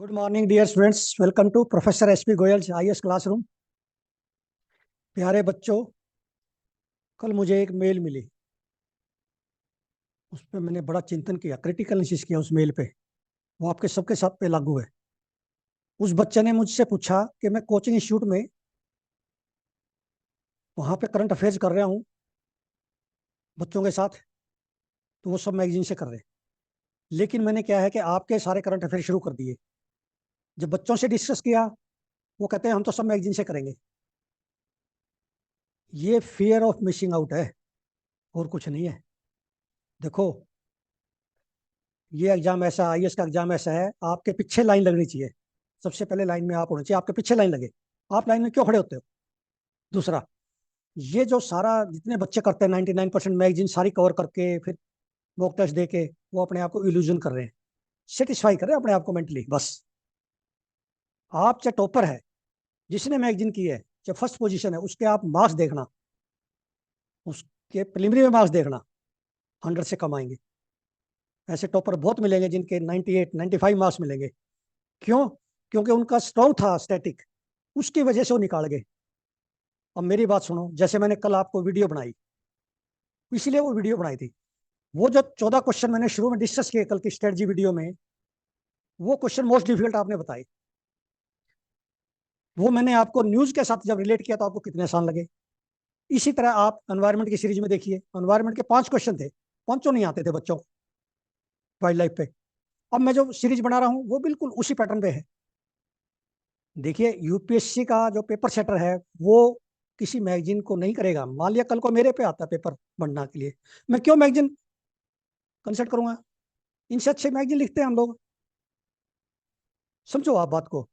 Good morning dear students, welcome to professor SP Goyal IAS classroom. प्यारे बच्चों, कल मुझे एक मेल मिली। उस पर मैंने बड़ा चिंतन किया, क्रिटिकल एनालिसिस किया उस मेल पे। वो आपके सबके साथ पे लागू है। उस बच्चे ने मुझसे पूछा कि मैं कोचिंग इंस्टीट्यूट में वहाँ पे करंट अफेयर्स कर रहा हूँ बच्चों के साथ, तो वो सब मैगजीन से कर रहे हैं। लेकिन मैंने क्या है कि आपके सारे करंट अफेयर शुरू कर दिए। जब बच्चों से डिस्कस किया, वो कहते हैं हम तो सब मैगजीन से करेंगे। ये फियर ऑफ मिसिंग आउट है, और कुछ नहीं है। देखो, ये एग्जाम ऐसा, आईएएस का एग्जाम ऐसा है, आपके पीछे लाइन लगनी चाहिए। सबसे पहले लाइन में आप होने चाहिए, आपके पीछे लाइन लगे। आप लाइन में क्यों खड़े होते हो? दूसरा, ये जो सारा जितने बच्चे करते हैं 99% मैगजीन सारी कवर करके फिर मॉक टेस्ट दे के वो अपने आप को इल्यूजन कर रहे हैं, सेटिस्फाई कर रहे हैं अपने आप को मेंटली बस। आप चाहे टॉपर है, जिसने मैगजीन की है, चाहे फर्स्ट पोजीशन है, उसके आप मार्क्स देखना, उसके प्रिलिमिनरी में मार्क्स देखना, 100 से कम आएंगे। ऐसे टॉपर बहुत मिलेंगे जिनके 98 95 मार्क्स मिलेंगे। क्यों? क्योंकि उनका स्ट्रॉन्ग था स्टैटिक, उसकी वजह से वो निकाल गए। अब मेरी बात सुनो, जैसे मैंने कल आपको वीडियो बनाई, इसीलिए वो वीडियो बनाई थी। वो जो 14 क्वेश्चन मैंने शुरू में डिस्कस किए कल की स्ट्रेटजी वीडियो में, वो क्वेश्चन मोस्ट डिफिकल्ट आपने बताए। वो मैंने आपको न्यूज के साथ जब रिलेट किया तो आपको कितने आसान लगे। इसी तरह आप एनवायरमेंट की सीरीज में देखिए, एनवायरमेंट के 5 क्वेश्चन थे, पांचों नहीं आते थे बच्चों को वाइल्ड लाइफ पे। अब मैं जो सीरीज बना रहा हूँ वो बिल्कुल उसी पैटर्न पे है। देखिए, यूपीएससी का जो पेपर सेटर है वो किसी मैगजीन को नहीं करेगा। मान लिया कल को मेरे पे आता पेपर बनना के लिए, मैं क्यों मैगजीन कंसल्ट करूंगा? इनसे अच्छे मैगजीन लिखते हैं हम लोग। समझो आप बात को।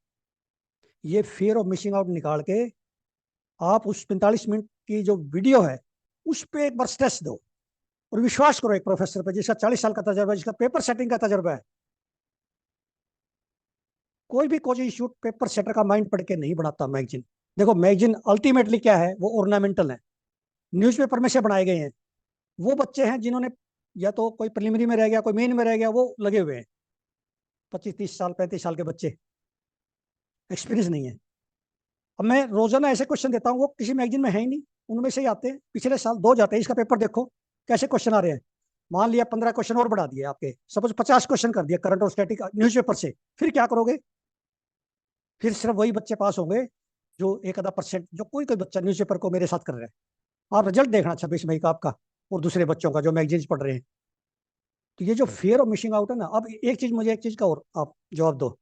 ये फियर ऑफ मिसिंग आउट निकाल के आप उस 45 मिनट की जो वीडियो है उस पर एक बार स्ट्रेस दो, और विश्वास करो एक प्रोफेसर पे जिसका 40 साल का तजर्बा है, जिसका पेपर सेटिंग का तजर्बा है। कोई भी कोचिंग इंस्टीट्यूट पेपर सेटर का माइंड पढ़ के नहीं बनाता मैगजीन। देखो, मैगजीन अल्टीमेटली क्या है, वो ऑर्नामेंटल है, न्यूज़पेपर में से बनाए गए हैं। वो बच्चे हैं जिन्होंने या तो कोई प्रिलिमिनरी में रह गया, कोई मेन में रह गया, वो लगे हुए हैं। 25 30 साल 35 साल के बच्चे, एक्सपीरियंस नहीं है। अब मैं रोजाना ऐसे क्वेश्चन देता हूँ, वो किसी मैगजीन में है ही नहीं, उनमें से ही आते हैं। पिछले साल 2 जाते हैं, इसका पेपर देखो कैसे क्वेश्चन आ रहे हैं। मान लिया 15 क्वेश्चन और बढ़ा दिए आपके, सपोज 50 क्वेश्चन कर दिया करंट और स्टैटिक न्यूज़पेपर से, फिर क्या करोगे? फिर सिर्फ वही बच्चे पास होंगे जो एक आधा परसेंट, जो कोई कोई बच्चा न्यूज़पेपर को मेरे साथ कर रहा है। आप रिजल्ट देखना 26 मई का आपका और दूसरे बच्चों का जो मैगजीन्स पढ़ रहे हैं। तो ये जो फियर ऑफ मिसिंग आउट है ना, अब एक चीज, मुझे एक चीज का और आप जवाब दो।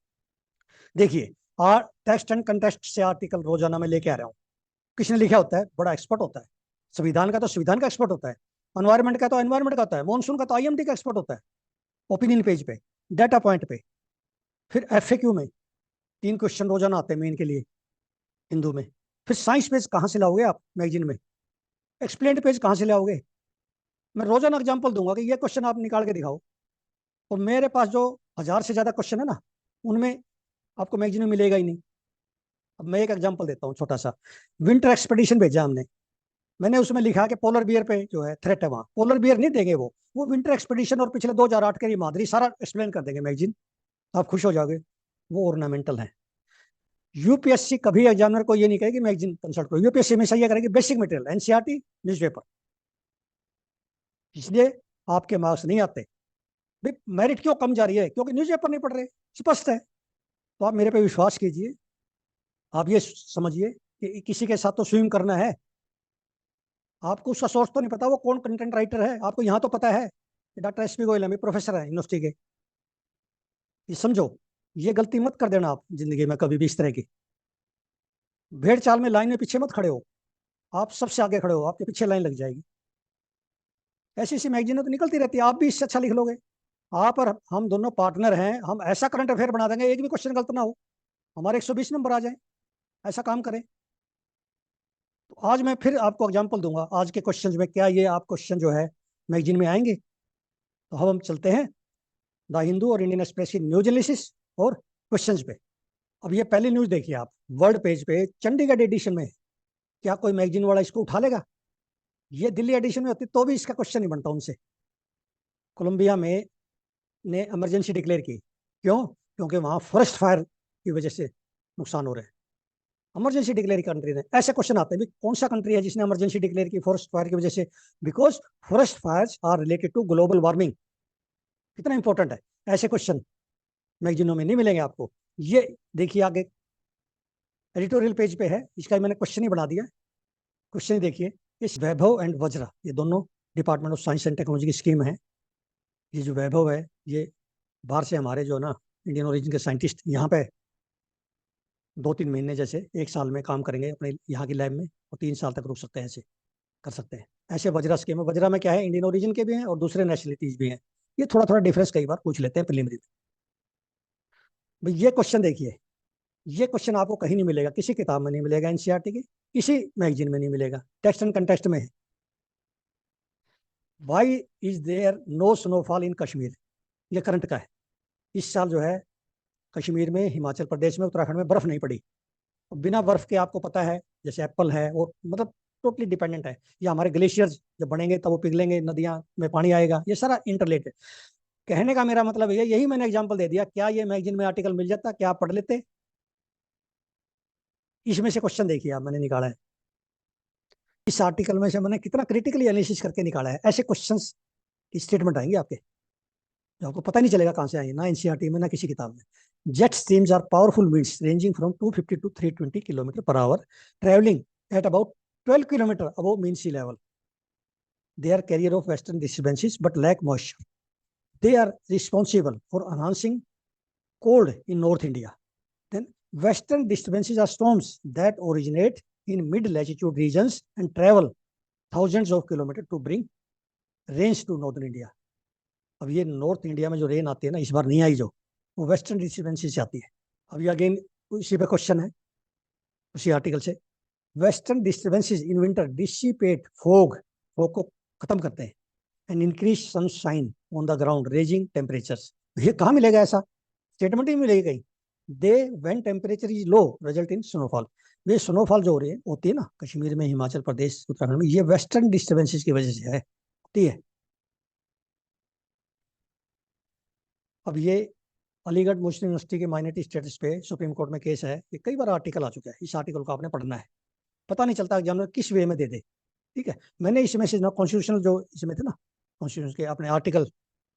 देखिए, टेक्स्ट एंड कंटेस्ट से आर्टिकल रोजाना मैं लेके आ रहा हूँ। किसने लिखा होता है? बड़ा एक्सपर्ट होता है। संविधान का तो संविधान का एक्सपर्ट होता है, एनवायरमेंट का तो एनवायरमेंट का होता है, मॉनसून का तो आईएमडी का एक्सपर्ट होता है। ओपिनियन पेज पे, डाटा पॉइंट पे, फिर एफएक्यू में 3 क्वेश्चन रोजाना आते हैं मेन के लिए हिंदू में। फिर साइंस पेज कहाँ से लाओगे आप मैगजीन में? एक्सप्लेन्ड पेज कहाँ से लाओगे? मैं रोजाना एग्जाम्पल दूंगा कि ये क्वेश्चन आप निकाल के दिखाओ। और मेरे पास जो 1000 से ज्यादा क्वेश्चन है ना, उनमें आपको मैगजीन में मिलेगा ही नहीं। अब मैं एक एग्जांपल देता हूँ छोटा सा। विंटर एक्सपेडिशन भेजा हमने, मैंने उसमें लिखा कि पोलर बियर पे जो है थ्रेट है, वहाँ पोलर बियर नहीं देंगे वो विंटर एक्सपेडिशन और पिछले 2008 के मादरी सारा एक्सप्लेन कर देंगे मैगजीन। आप खुश हो जाओगे। वो ऑर्नामेंटल है। यूपीएससी कभी एग्जामिनर को ये नहीं कहेगी मैगजीन कंसल्ट करो। यूपीएससी हमेशा ये करेगी बेसिक मटेरियल एनसीईआरटी न्यूज़पेपर। इसलिए आपके मार्क्स नहीं आते। भाई मेरिट क्यों कम जा रही है? क्योंकि न्यूज़पेपर नहीं पढ़ रहे, स्पष्ट है। तो आप मेरे पे विश्वास कीजिए। आप ये समझिए कि किसी के साथ तो स्विम करना है। आपको उसका सोर्स तो नहीं पता, वो कौन कंटेंट राइटर है। आपको यहाँ तो पता है कि डॉक्टर एसपी गोयल है, प्रोफेसर है यूनिवर्सिटी के। ये समझो, ये गलती मत कर देना आप जिंदगी में कभी भी इस तरह की। भेड़ चाल में लाइन में पीछे मत खड़े हो। आप सबसे आगे खड़े हो, आपके पीछे लाइन लग जाएगी। ऐसी ऐसी मैगजीनें तो निकलती रहती है, आप भी इससे अच्छा लिख लोगे। आप और हम दोनों पार्टनर हैं, हम ऐसा करंट अफेयर बना देंगे एक भी क्वेश्चन गलत ना हो, हमारे 120 नंबर आ जाए। ऐसा काम करें। तो आज मैं फिर आपको एग्जांपल दूंगा आज के क्वेश्चंस में, क्या ये आप क्वेश्चन जो है मैगजीन में आएंगे। तो हम चलते हैं द हिंदू और इंडियन एक्सप्रेस की न्यूज एनालिसिस और क्वेश्चंस पे। अब ये पहली न्यूज देखिए आप, वर्ल्ड पेज पे चंडीगढ़ एडिशन में। क्या कोई मैगजीन वाला इसको उठा लेगा? ये दिल्ली एडिशन में होती तो भी इसका क्वेश्चन नहीं बनता उनसे। कोलंबिया में ने इमरजेंसी डिक्लेयर की। क्यों? क्योंकि वहाँ फॉरेस्ट फायर की वजह से नुकसान हो रहे हैं। इमरजेंसी डिक्लेयर कंट्री ने, ऐसे क्वेश्चन आते हैं भी कौन सा कंट्री है जिसने इमरजेंसी डिक्लेयर की फॉरेस्ट फायर की वजह से? Because forest fires are related to global warming. कितना इंपॉर्टेंट है, ऐसे क्वेश्चन मैगजीनों में नहीं मिलेंगे आपको। ये देखिए आगे एडिटोरियल पेज पे है, इसका मैंने क्वेश्चन ही बना दिया। क्वेश्चन देखिए, इस वैभव एंड वज्रा, ये दोनों department of science and technology की स्कीम है। ये जो वैभव है, ये बाहर से हमारे जो ना इंडियन ओरिजिन के साइंटिस्ट यहाँ पे 2-3 महीने जैसे 1 साल में काम करेंगे अपने यहाँ की लैब में, और 3 साल तक रुक सकते हैं, ऐसे कर सकते हैं। ऐसे वज्रा स्कीम है। वज्रा में क्या है, इंडियन ओरिजिन के भी हैं और दूसरे नेशनलिटीज भी हैं। ये थोड़ा थोड़ा डिफरेंस कई बार पूछ लेते हैं प्रीलिमिनरी में। भाई ये क्वेश्चन देखिए, ये क्वेश्चन आपको कहीं नहीं मिलेगा, किसी किताब में नहीं मिलेगा, एनसीईआरटी की किसी मैगजीन में नहीं मिलेगा, टेक्स्ट एंड कंटेक्स्ट में है। Why is there no snowfall in Kashmir? ये करंट का है। इस साल जो है कश्मीर में, हिमाचल प्रदेश में, उत्तराखंड में बर्फ नहीं पड़ी। और बिना बर्फ के आपको पता है, जैसे एप्पल है वो मतलब टोटली डिपेंडेंट है, या हमारे ग्लेशियर्स जब बनेंगे तब वो पिघलेंगे, नदियां में पानी आएगा, ये सारा इंटरलेटेड। कहने का मेरा मतलब ये, यही मैंने एग्जांपल दे दिया। क्या ये मैगजीन में आर्टिकल मिल जाता, क्या आप पढ़ लेते? इसमें से क्वेश्चन देखिए आप, मैंने निकाला है इस आर्टिकल में से, मैंने कितना क्रिटिकली एनालिसिस करके निकाला है। ऐसे क्वेश्चंस की स्टेटमेंट आएंगे आपके, जो आपको पता नहीं चलेगा कहाँ से आएंगे, ना एनसीईआरटी में ना किसी किताब में। Jet streams are powerful winds ranging from 250 to 320 kilometre per hour, traveling at about 12 kilometre above mean sea level. They are carrier of western disturbances but lack moisture. They are responsible for enhancing cold in North India. Then western disturbances are storms that originate in mid-latitude regions and travel thousands of kilometers to bring rains to northern India. अब ये north India में जो rain आती है ना, इस बार नहीं आई, जो वो वेस्टर्न डिस्टर्बेंसेस से आती है। अब ये अगेन उसी पे क्वेश्चन है, उसी आर्टिकल से। Western disturbances in winter dissipate fog, fog को खत्म करते हैं, and increase sunshine on the ground, raising temperatures. ये कहाँ मिलेगा, ऐसा स्टेटमेंट ही मिलेगी कहीं? They when temperature is low result in snowfall. ये स्नोफॉल जो हो रही है, होती है ना कश्मीर में, हिमाचल प्रदेश, उत्तराखंड में, ये वेस्टर्न डिस्टर्बेंसेस की वजह से है, होती है। अब ये अलीगढ़ मुस्लिम यूनिवर्सिटी के माइनॉरिटी स्टेटस पे सुप्रीम कोर्ट में केस है, कि कई बार आर्टिकल आ चुका है, इस आर्टिकल को आपने पढ़ना है। पता नहीं चलता एग्जामिनर किस वे में दे दे। ठीक है, मैंने इसमें से ना कॉन्स्टिट्यूशनल जो इसमें थे ना, कॉन्स्टिट्यूशन के अपने आर्टिकल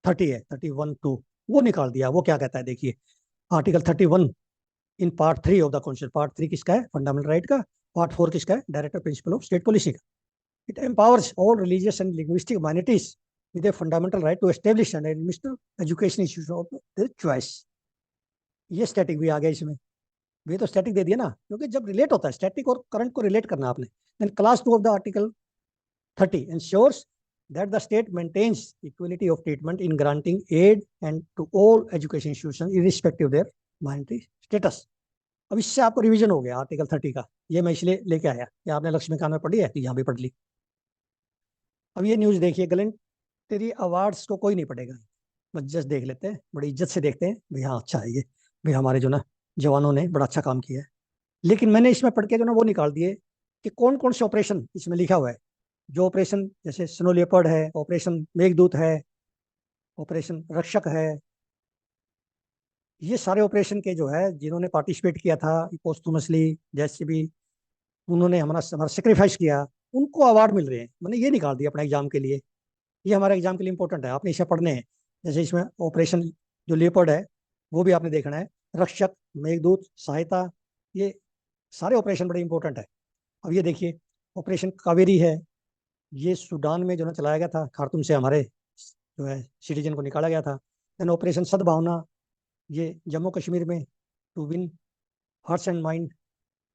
30 है, 31(2), वो निकाल दिया। वो क्या कहता है देखिए, article 31 in part 3 of the constitution. Part 3 किसका है? फंडामेंटल राइट का। पार्ट 4 किसका है? Director principal of state policy का। It empowers all religious and linguistic minorities with a fundamental right to establish and administer education institution of their choice. ये static भी आ गया इसमें। ये तो स्टैटिक दे दिया ना, क्योंकि जब रिलेट होता है स्टैटिक और करंट को रिलेट करना आपने। Then class 2 of the article 30 ensures that the state maintains equality of treatment in granting aid and to all education institutions irrespective of their monetary status. अब इससे आपको रिवीजन हो गया आर्टिकल 30 का। ये मैं इसलिए लेके आया कि आपने लक्ष्मीकांत में पढ़ी है, तो यहाँ भी पढ़ ली। अब ये न्यूज देखिए, गलेंटरी अवार्ड्स को कोई नहीं पढ़ेगा, बस जस्ट देख लेते हैं, बड़ी इज्जत से देखते हैं भाई, हाँ अच्छा है ये, भाई हमारे जो ना जवानों ने बड़ा अच्छा काम किया है। लेकिन मैंने इसमें पढ़ के जो ना वो निकाल दिए कि कौन कौन से ऑपरेशन इसमें लिखा हुआ है। जो ऑपरेशन जैसे स्नो लेपर्ड है, ऑपरेशन मेघदूत है, ऑपरेशन रक्षक है, ये सारे ऑपरेशन के जो है जिन्होंने पार्टिसिपेट किया था पोस्टुमसली, जैसे भी उन्होंने हमारा हमारा सेक्रीफाइस किया, उनको अवार्ड मिल रहे हैं। मैंने ये निकाल दिया अपने एग्जाम के लिए। ये हमारे एग्जाम के लिए इंपॉर्टेंट है, आपने इसे पढ़ने हैं। जैसे इसमें ऑपरेशन जो लेपर्ड है वो भी आपने देखना है, रक्षक, मेघदूत, सहायता, ये सारे ऑपरेशन बड़े इंपॉर्टेंट है। अब ये देखिए, ऑपरेशन कावेरी है, ये सूडान में जो ना चलाया गया था, खार्तूम से हमारे जो है सिटीजन को निकाला गया था। देन ऑपरेशन सद्भावना, ये जम्मू कश्मीर में, to win hearts and mind.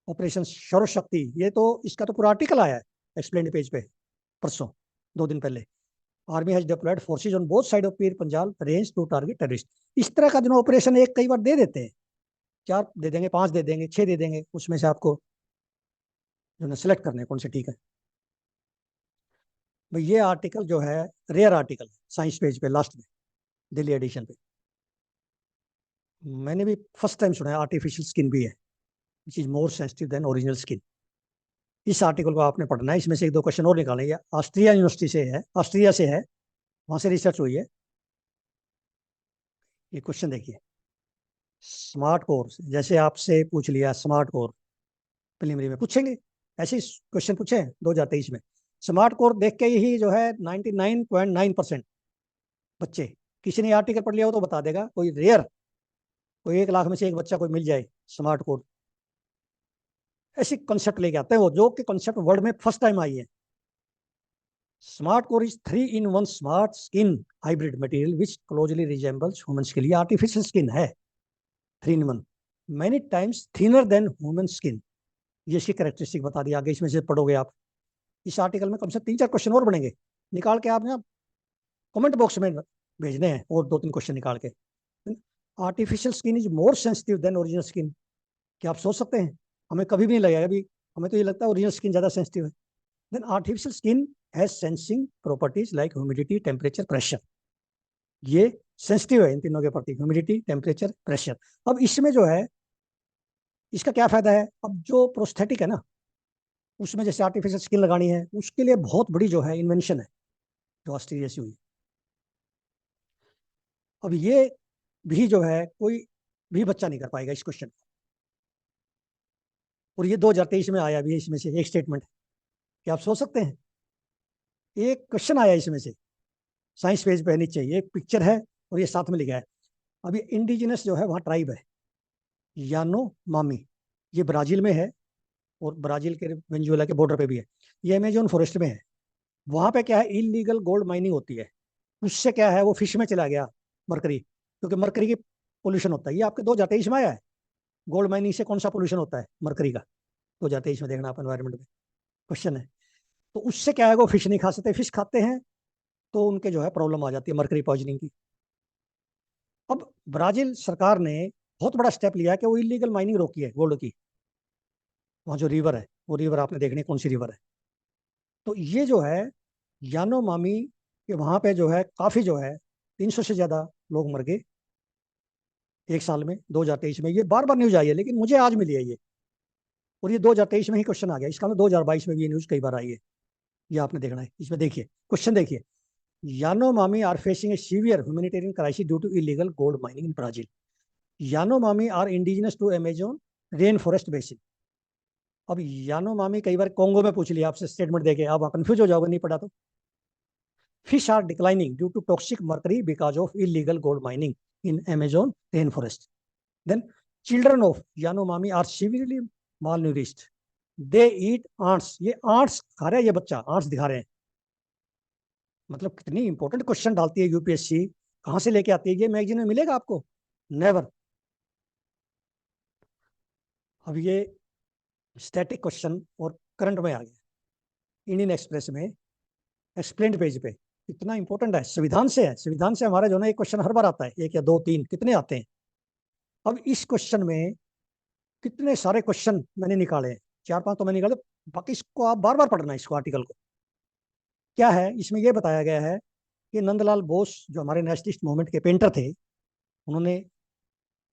Operation Shaurya Shakti, ये तो इसका तो पूरा आर्टिकल आया है एक्सप्लेन पेज पे परसों, 2 दिन पहले। Army has deployed forces on both side of Pir Panjal range to target terrorist. इस तरह का जो ऑपरेशन एक कई बार दे देते हैं, 4 दे देंगे, 5 दे देंगे, 6 दे देंगे, उसमें से आपको जो है सिलेक्ट करने कौन से ठीक है। भाई ये आर्टिकल जो है रेयर आर्टिकल, साइंस पेज पे लास्ट में, दिल्ली एडिशन पे। मैंने भी फर्स्ट टाइम सुना है आर्टिफिशियल स्किन भी है, which is more sensitive then original skin. इस आर्टिकल को आपने पढ़ना है, इसमें से 1-2 क्वेश्चन और निकालेंगे। ऑस्ट्रिया यूनिवर्सिटी से है, ऑस्ट्रिया से है, वहां से रिसर्च हुई है। ये क्वेश्चन देखिए, स्मार्ट कोर, जैसे आपसे पूछ लिया स्मार्ट कोर, प्रीलिमिनरी में पूछेंगे, ऐसे क्वेश्चन पूछे 2023 में। स्मार्ट कोर देख के ही जो है 99.9% बच्चे, किसी ने आर्टिकल पढ़ लिया हो तो बता देगा, कोई रेयर, कोई 1 लाख में से एक बच्चा कोई मिल जाए स्मार्ट कोर। ऐसी कंसेप्ट लेके आते हैं वो, जो कि कंसेप्ट वर्ल्ड में फर्स्ट टाइम आई है। Smart core is 3-in-1 smart skin hybrid material which closely resembles human skin. ये आर्टिफिशियल स्किन है, 3-in-1, many times thinner than human skin. ये इसकी कैरेक्टरिस्टिक बता दी, आगे इसमें से पढ़ोगे आप। इस आर्टिकल में कम से 3-4 क्वेश्चन और बनेंगे, निकाल के आप ना कमेंट बॉक्स में भेजने हैं, और 2-3 क्वेश्चन निकाल के। Artificial skin is more sensitive then original skin. क्या आप सोच सकते हैं, हमें कभी भी नहीं लगेगा अभी, हमें तो ये लगता है ओरिजिनल स्किन ज्यादा सेंसिटिव है। Then artificial skin has sensing properties like humidity, temperature, pressure. ये सेंसिटिव है इन तीनों के प्रति, ह्यूमिडिटी, टेम्परेचर, प्रेशर। अब इसमें जो है, इसका क्या फायदा है, अब जो प्रोस्थेटिक है ना, उसमें जैसे आर्टिफिशियल स्किन लगानी है, उसके लिए बहुत बड़ी जो है इन्वेंशन है, जो ऑस्ट्रेलिया से हुई। अब ये भी जो है कोई भी बच्चा नहीं कर पाएगा इस क्वेश्चन को, और ये 2023 में आया भी है, इसमें से एक स्टेटमेंट। क्या आप सोच सकते हैं, एक क्वेश्चन आया इसमें से, साइंस पेज पे है, नीचे ये पिक्चर है और ये साथ में लिखा है। अब ये इंडिजिनस जो है वहाँ ट्राइब है, यानो मामी, ये ब्राजील में है, और ब्राजील के वेनेजुएला के बॉर्डर पे भी है। ये अमेजोन फॉरेस्ट में है। वहाँ पे क्या है, इलीगल गोल्ड माइनिंग होती है। उससे क्या है, वो फिश में चला गया मरकरी, क्योंकि मरकरी की पोल्यूशन होता है। ये आपके 2023 में आया है, गोल्ड माइनिंग से कौन सा पोल्यूशन होता है, मरकरी का। 2023 में देखना आप एनवायरमेंट में क्वेश्चन है। तो उससे क्या है, वो फिश नहीं खा सकते, फिश खाते हैं तो उनके जो है प्रॉब्लम आ जाती है मरकरी पॉइजनिंग की। अब ब्राजील सरकार ने बहुत बड़ा स्टेप लिया है कि वो इलीगल माइनिंग रोकी है गोल्ड की। वहाँ जो रिवर है, वो रिवर आपने देखनी है कौन सी रिवर है। तो ये जो है यानोमामी के वहाँ पे जो है काफ़ी जो है 300 से ज़्यादा लोग मर गए एक साल में, 2023 में। ये बार बार न्यूज आई है, लेकिन मुझे आज मिली है ये, और ये 2023 में ही क्वेश्चन आ गया। इसका मतलब 2022 में भी ये न्यूज कई बार आई है। ये आपने देखना है, इसमें देखिए क्वेश्चन देखिए, Yanomami are facing a severe humanitarian crisis due to illegal gold mining in Brazil. Yanomami are indigenous to Amazon rain forest basin. अब यानोमामी कई बार कोंगो में पूछ लिया आपसे स्टेटमेंट देके, आप कंफ्यूज हो जाओगे नहीं पढ़ा तो। Fish are declining due to toxic mercury because of illegal gold mining in Amazon rainforest. Then children of Yanomami are severely malnourished. They eat ants. ये ants खा रहा है, ये बच्चा ants दिखा रहे हैं। मतलब कितनी इंपॉर्टेंट क्वेश्चन डालती है यूपीएससी, कहाँ से लेके आती है, ये मैगजीन में मिलेगा आपको, नेवर। अब ये स्टैटिक क्वेश्चन और करंट में आ गया इंडियन एक्सप्रेस में, एक्सप्लेन्ड पेज पे। इतना इंपॉर्टेंट है, संविधान से है, संविधान से हमारा जो ना एक क्वेश्चन हर बार आता है, एक या दो तीन कितने आते हैं। अब इस क्वेश्चन में कितने सारे क्वेश्चन मैंने निकाले हैं, 4-5 तो मैंने निकाले, बाकी इसको आप बार बार पढ़ना है, इसको आर्टिकल को। क्या है इसमें, यह बताया गया है कि नंदलाल बोस जो हमारे नेशनलिस्ट मूवमेंट के पेंटर थे, उन्होंने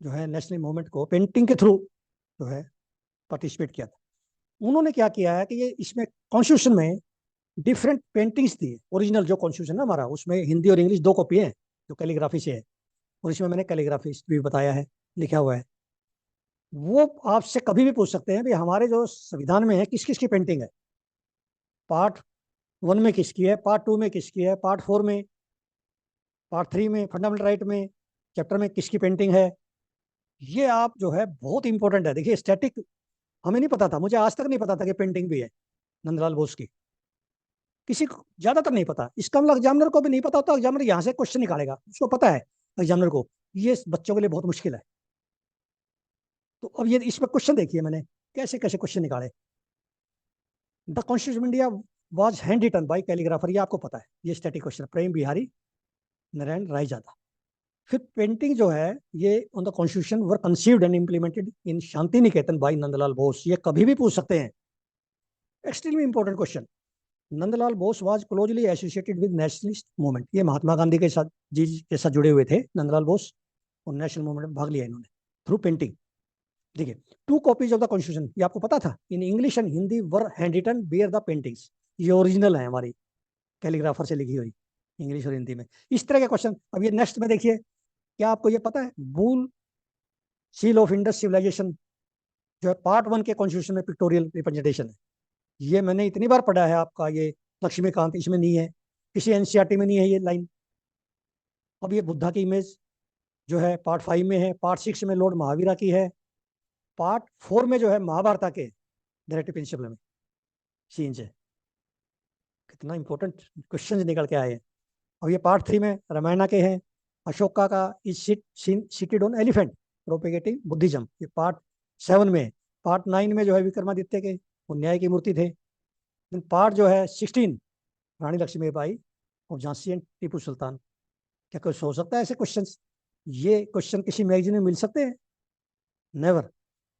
जो है नेशनल मूवमेंट को पेंटिंग के थ्रू जो है पार्टिसिपेट किया था। उन्होंने क्या किया है कि ये इसमें कॉन्स्टिट्यूशन में डिफरेंट पेंटिंग्स थी। ओरिजिनल जो कॉन्स्टिट्यूशन है हमारा, उसमें हिंदी और इंग्लिश दो कॉपी है, जो कैलीग्राफी से है, और इसमें मैंने कैलीग्राफी भी बताया है, लिखा हुआ है। वो आपसे कभी भी पूछ सकते हैं भी हमारे जो संविधान में है किस किस की पेंटिंग है, पार्ट 1 में किसकी है, पार्ट 2 में किसकी है, पार्ट 4 में, पार्ट 3 में, फंडामेंटल राइट में चैप्टर में किसकी पेंटिंग है। ये आप जो है बहुत इंपॉर्टेंट है। देखिए स्टैटिक हमें नहीं पता था, मुझे आज तक नहीं पता था कि पेंटिंग भी है नंदलाल बोस की, किसी को ज्यादातर नहीं पता। इसका मतलब एग्जामिनर को भी नहीं पता होता, एग्जामिनर यहाँ से क्वेश्चन निकालेगा, उसको पता है एग्जामिनर को, ये बच्चों के लिए बहुत मुश्किल है। तो अब ये इसमें क्वेश्चन देखिए मैंने कैसे कैसे क्वेश्चन निकाले। The constitution India was hand written by calligrapher, ये आपको पता है, ये स्टैटिक क्वेश्चन, प्रेम बिहारी नारायण राय ज्यादा। फिर पेंटिंग जो है, ये on the constitution were conceived and implemented in Shanti Niketan by Nandalal Bose. ये कभी भी पूछ सकते हैं, extremely important question. Nandalal Bose was closely associated with nationalist movement. ये महात्मा गांधी के साथ जी के साथ जुड़े हुए थे नंदलाल बोस, और नेशनल मूवमेंट में भाग लिया इन्होंने थ्रू पेंटिंग। देखिए 2 कॉपीज ऑफ द कॉन्स्टिट्यूशन, ये आपको पता था, in English and Hindi were hand written bear the paintings. ये ओरिजिनल है हमारी कैलीग्राफर से लिखी हुई, इंग्लिश और हिंदी में। इस तरह के क्वेश्चन। अब ये नेक्स्ट में देखिए, क्या आपको ये पता है, बूल सील ऑफ इंडस सिविलाइजेशन जो है पार्ट 1 के कॉन्स्टिट्यूशन में पिक्टोरियल रिप्रेजेंटेशन है। ये मैंने इतनी बार पढ़ा है आपका, ये लक्ष्मीकांत इसमें नहीं है, किसी एनसीईआरटी में नहीं है ये लाइन। अब ये बुद्धा की इमेज जो है पार्ट 5 में है, पार्ट 6 में लॉर्ड महावीरा की है, पार्ट 4 में जो है महाभारत के डायरेक्टिव प्रिंसिपल में सीन्स है। कितना इंपॉर्टेंट क्वेश्चन निकल के आए हैं। अब ये पार्ट 3 में रामायणा के हैं, अशोका का is seated on elephant propagating Buddhism, ये पार्ट 7 में है। पार्ट 9 में जो है विक्रमादित्य के वो न्याय की मूर्ति थे। पार्ट जो है 16 रानी लक्ष्मीबाई और झांसी एंड टीपू सुल्तान। क्या कुछ हो सकता है ऐसे क्वेश्चन? ये क्वेश्चन किसी मैगजीन में मिल सकते हैं? नेवर।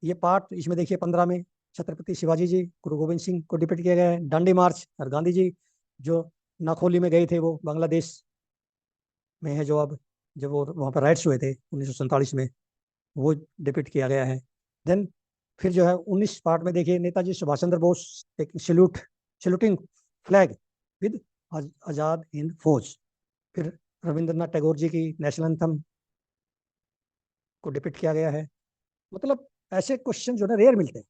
ये पार्ट इसमें देखिए 15 में छत्रपति शिवाजी जी गुरु गोविंद सिंह को डिपिक्ट किया गया है, दांडी मार्च और गांधी जी जो नाखोली में गए थे वो बांग्लादेश में है, जो अब जब वो वहाँ पर राइट्स हुए थे 1947 में, वो डिपिक्ट किया गया है। देन फिर जो है 19 पार्ट में देखिए नेताजी सुभाष चंद्र बोस एक saluting flag with Azad Hind फौज। फिर रविंद्रनाथ टैगोर जी की नेशनल एंथम को डिपिक्ट किया गया है। मतलब ऐसे क्वेश्चन जो है रेयर मिलते हैं।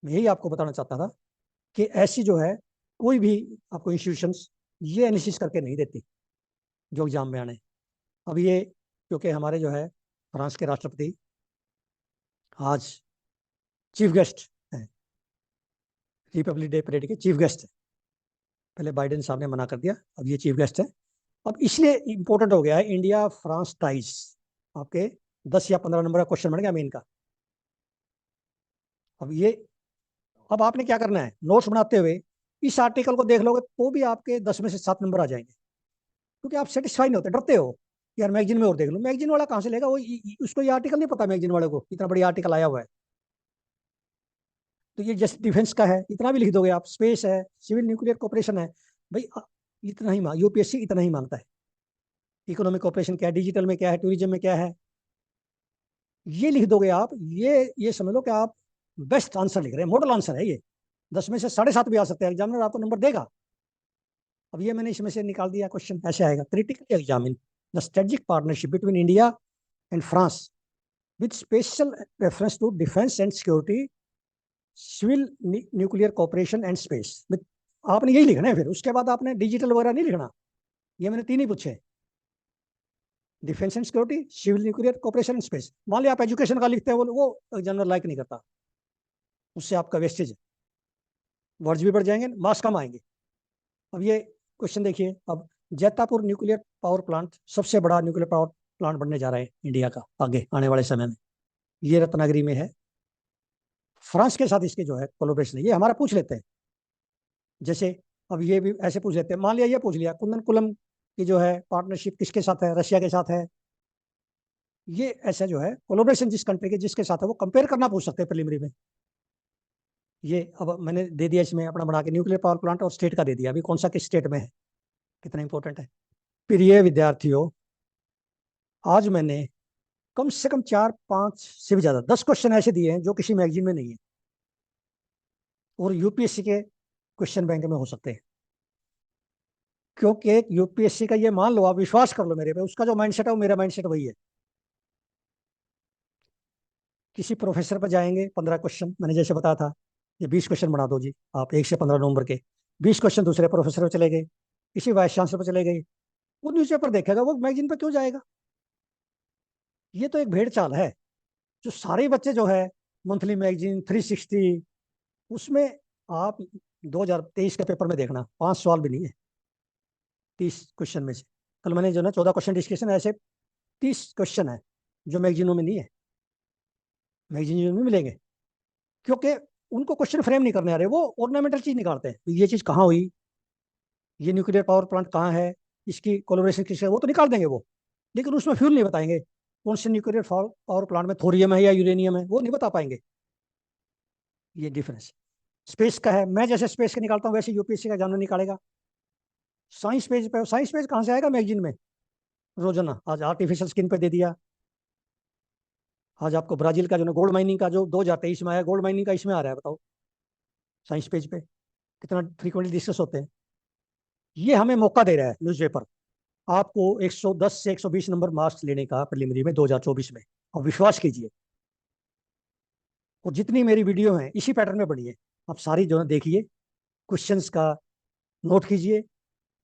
मैं यही आपको बताना चाहता था कि ऐसी जो है कोई भी आपको इंस्टीट्यूशंस ये एनालिसिस करके नहीं देती जो एग्जाम में आने। अब ये क्योंकि हमारे जो है फ्रांस के राष्ट्रपति आज चीफ गेस्ट हैं, रिपब्लिक डे परेड के चीफ गेस्ट हैं। पहले बाइडेन साहब ने मना कर दिया, अब ये चीफ गेस्ट है। अब इसलिए इंपॉर्टेंट हो गया है इंडिया फ्रांस टाइज। आपके 10 या 15 नंबर का क्वेश्चन बन गया मेन का। अब आपने क्या करना है, नोट्स बनाते हुए इस आर्टिकल को देख लोगे तो भी आपके 10 में से 7 नंबर आ जाएंगे, क्योंकि आप सेटिस्फाई नहीं होते, डरते हो यार मैगजीन में और देख लो। मैगजीन वाला कहाँ से लेगा वो, उसको ये आर्टिकल नहीं पता मैगजीन वाले को इतना बड़ी आर्टिकल आया हुआ है। तो ये जैसे डिफेंस का है इतना भी लिख दोगे आप, स्पेस है, सिविल न्यूक्लियर कॉपरेशन है, भाई इतना ही यूपीएससी इतना ही मांगता है। इकोनॉमिक कॉपरेशन क्या है, डिजिटल में क्या है, टूरिज्म में क्या है, ये लिख दोगे आप, ये समझ लो कि आप बेस्ट आंसर लिख रहे हैं, मॉडल आंसर है ये। 10 में से 7.5 भी आ सकते हैं, एग्जामिनर आपको नंबर देगा। अब ये मैंने इसमें से निकाल दिया क्वेश्चन, ऐसे आएगा critical examine the strategic partnership between India and France with special reference to defence and security, civil nuclear cooperation and space. आपने यही लिखना है, फिर उसके बाद आपने डिजिटल वगैरह नहीं लिखना। ये मैंने 3 ही पूछे, defence and security, civil nuclear cooperation and space. मान लिया आप एजुकेशन का लिखते हैं, वो जनरल लाइक नहीं करता, उससे आपका वेस्टेज है, वर्ड्स भी बढ़ जाएंगे, मार्क्स कम आएंगे। अब ये क्वेश्चन देखिए, अब जैतापुर न्यूक्लियर पावर प्लांट सबसे बड़ा न्यूक्लियर पावर प्लांट बनने जा रहा है इंडिया का आगे आने वाले समय में, ये रत्नागिरी में है। फ्रांस के साथ इसके जो है कोलोब्रेशन है, ये हमारा पूछ लेते हैं। जैसे अब ये भी ऐसे पूछ लेते हैं, मान लिया ये पूछ लिया कुंदनकुलम की जो है पार्टनरशिप किसके साथ है, रशिया के साथ है। ये ऐसा जो है कोलोब्रेशन जिस कंट्री के जिसके साथ है वो कंपेयर करना पूछ सकते हैं प्रीलिमिनरी में। ये अब मैंने दे दिया इसमें अपना बना के न्यूक्लियर पावर प्लांट और स्टेट का दे दिया, अभी कौन सा किस स्टेट में है, कितना इंपॉर्टेंट है। फिर ये विद्यार्थियों, आज मैंने कम से कम 4-5 से भी ज्यादा 10 क्वेश्चन ऐसे दिए हैं जो किसी मैगजीन में नहीं है और यूपीएससी के क्वेश्चन बैंक में हो सकते हैं। क्योंकि यूपीएससी का ये मान लो, आप विश्वास कर लो मेरे पे, उसका जो माइंडसेट है वो मेरा माइंडसेट वही है। किसी प्रोफेसर पर जाएंगे 15 क्वेश्चन, मैंने जैसे बताया था, ये 20 क्वेश्चन बना दो जी आप, 1 से 15 नवंबर के 20 क्वेश्चन दूसरे प्रोफेसर पर चले गए, किसी वाइस चांसलर पर चले गए, वो न्यूज़पेपर देखेगा, वो मैगजीन पर क्यों जाएगा? ये तो एक भेड़ चाल है। जो सारे बच्चे जो है मंथली मैगजीन 360, उसमें आप 2023 के पेपर में देखना 5 सवाल भी नहीं है 30 क्वेश्चन में से। कल मैंने जो ना 14 क्वेश्चन डिस्कशन, ऐसे 30 क्वेश्चन है जो मैगजीनों में नहीं है, मैगजीनों में मिलेंगे, क्योंकि उनको क्वेश्चन फ्रेम नहीं करने आ रहे, वो ऑर्नामेंटल चीज निकालते हैं, ये चीज कहाँ हुई, ये न्यूक्लियर पावर प्लांट कहाँ है, इसकी कोलोब्रेशन किससे, वो तो निकाल देंगे वो, लेकिन उसमें फ्यूल नहीं बताएंगे कौन से न्यूक्लियर पावर प्लांट में थोरियम है या यूरेनियम है, वो नहीं बता पाएंगे। ये डिफरेंस स्पेस का है। मैं जैसे स्पेस का निकालता हूँ वैसे यूपीएससी का एग्जामिनर निकालेगा। साइंस पेज पे, साइंस पेज कहाँ से आएगा मैगजीन में रोजाना? आज आर्टिफिशियल स्किन पे दे दिया, आज आपको ब्राजील का जो ना गोल्ड माइनिंग का जो 2023 में आया, गोल्ड माइनिंग का इसमें आ रहा है, बताओ साइंस पेज पे कितना फ्रीक्वेंटली डिस्कस होते हैं। ये हमें मौका दे रहा है न्यूज़पेपर, आपको 110 से 120 नंबर मार्क्स लेने का प्रीलिमिनरी में 2024 में, और विश्वास कीजिए और जितनी मेरी वीडियो हैं इसी पैटर्न में बनी है, आप सारी जो है देखिए, क्वेश्चंस का नोट कीजिए,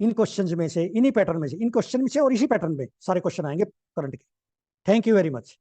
इन क्वेश्चंस में से, इन्हीं पैटर्न में से, इन क्वेश्चन में से और इसी पैटर्न में सारे क्वेश्चन आएंगे करंट के। Thank you very much.